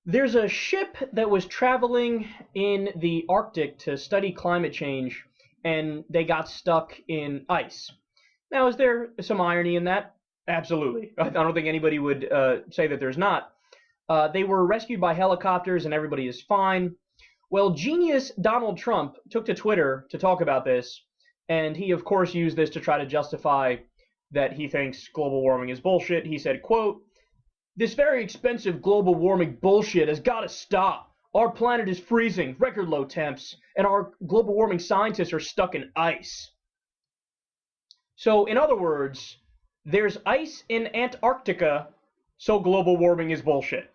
There's a ship that was traveling in the Arctic to study climate change, and they got stuck in ice. Now, is there some irony in that? Absolutely. I don't think anybody would say that there's not. They were rescued by helicopters, and everybody is fine. Well, genius Donald Trump took to Twitter to talk about this, and he, of course, used this to try to justify that he thinks global warming is bullshit. He said, quote, "This very expensive global warming bullshit has got to stop. Our planet is freezing, record low temps, and our global warming scientists are stuck in ice." So, in other words, there's ice in Antarctica, so global warming is bullshit.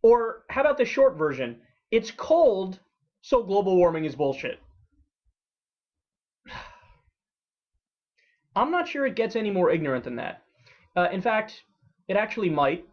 Or how about the short version? It's cold, so global warming is bullshit. I'm not sure it gets any more ignorant than that. In fact, it actually might.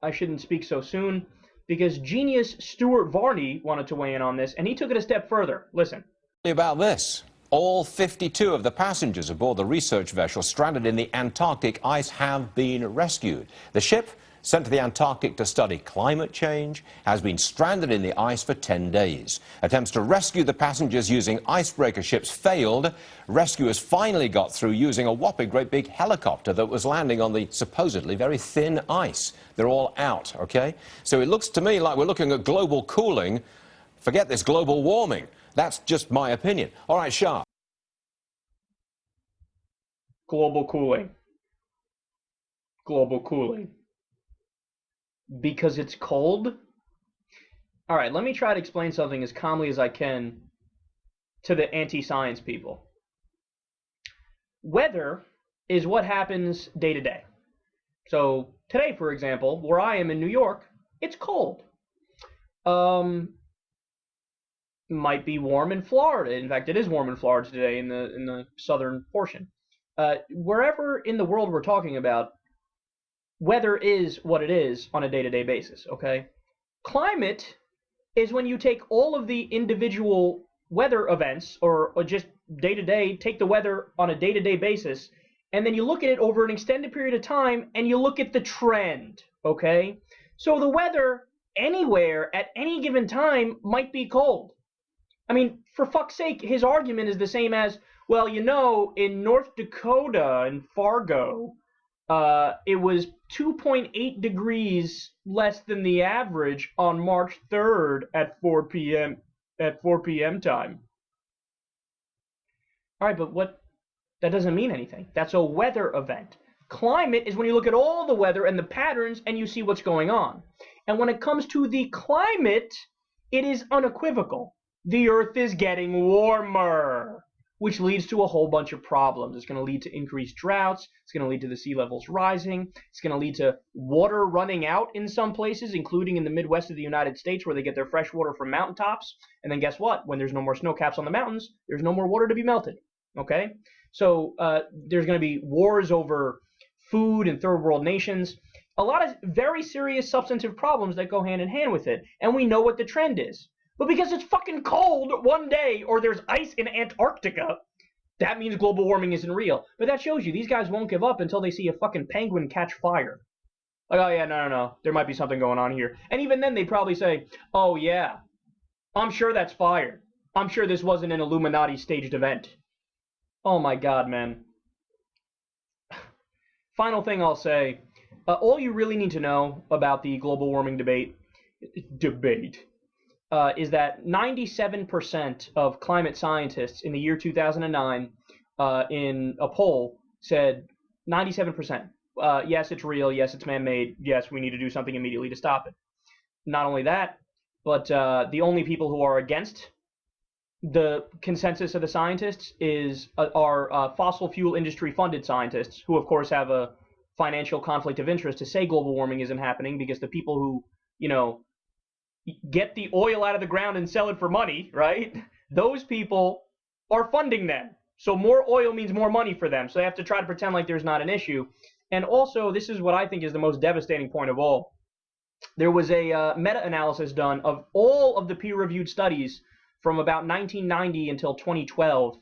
I shouldn't speak so soon, because genius Stuart Varney wanted to weigh in on this, and he took it a step further. Listen. About this. All 52 of the passengers aboard the research vessel stranded in the Antarctic ice have been rescued. The ship, sent to the Antarctic to study climate change, has been stranded in the ice for 10 days. Attempts to rescue the passengers using icebreaker ships failed. Rescuers finally got through using a whopping great big helicopter that was landing on the supposedly very thin ice. They're all out, okay? So it looks to me like we're looking at global cooling. Forget this global warming. That's just my opinion. All right, Shah. Global cooling. Global cooling. Because it's cold? All right, let me try to explain something as calmly as I can to the anti-science people. Weather is what happens day to day. So today, for example, where I am in New York, it's cold. Might be warm in Florida. In fact, it is warm in Florida today in the southern portion. Wherever in the world we're talking about, weather is what it is on a day-to-day basis, okay? Climate is when you take all of the individual weather events, or just day-to-day, take the weather on a day-to-day basis, and then you look at it over an extended period of time, and you look at the trend, okay? So the weather anywhere at any given time might be cold. I mean, for fuck's sake, his argument is the same as, well, you know, in North Dakota, in Fargo, it was 2.8 degrees less than the average on March 3rd at 4 p.m. time. All right, but that doesn't mean anything. That's a weather event. Climate is when you look at all the weather and the patterns and you see what's going on. And when it comes to the climate, it is unequivocal. The Earth is getting warmer, which leads to a whole bunch of problems. It's going to lead to increased droughts. It's going to lead to the sea levels rising. It's going to lead to water running out in some places, including in the Midwest of the United States, where they get their fresh water from mountaintops. And then guess what? When there's no more snow caps on the mountains, there's no more water to be melted. Okay? So there's going to be wars over food in third world nations. A lot of very serious substantive problems that go hand in hand with it. And we know what the trend is. But because it's fucking cold one day, or there's ice in Antarctica, that means global warming isn't real. But that shows you, these guys won't give up until they see a fucking penguin catch fire. Like, oh yeah, no, there might be something going on here. And even then, they'd probably say, oh yeah, I'm sure that's fire. I'm sure this wasn't an Illuminati staged event. Oh my god, man. Final thing I'll say, all you really need to know about the global warming debate is that 97% of climate scientists in the year 2009 in a poll said 97%. Yes, it's real. Yes, it's man-made. Yes, we need to do something immediately to stop it. Not only that, but the only people who are against the consensus of the scientists are fossil fuel industry funded scientists, who of course have a financial conflict of interest to say global warming isn't happening, because the people who, you know, get the oil out of the ground and sell it for money, right? Those people are funding them. So more oil means more money for them. So they have to try to pretend like there's not an issue. And also, this is what I think is the most devastating point of all. There was a meta-analysis done of all of the peer-reviewed studies from about 1990 until 2012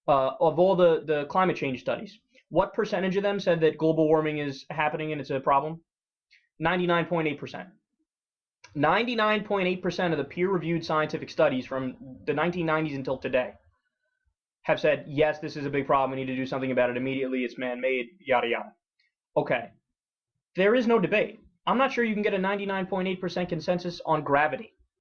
of all the climate change studies. What percentage of them said that global warming is happening and it's a problem? 99.8%. 99.8% of the peer-reviewed scientific studies from the 1990s until today have said, yes, this is a big problem. We need to do something about it immediately. It's man-made, yada, yada. Okay. There is no debate. I'm not sure you can get a 99.8% consensus on gravity.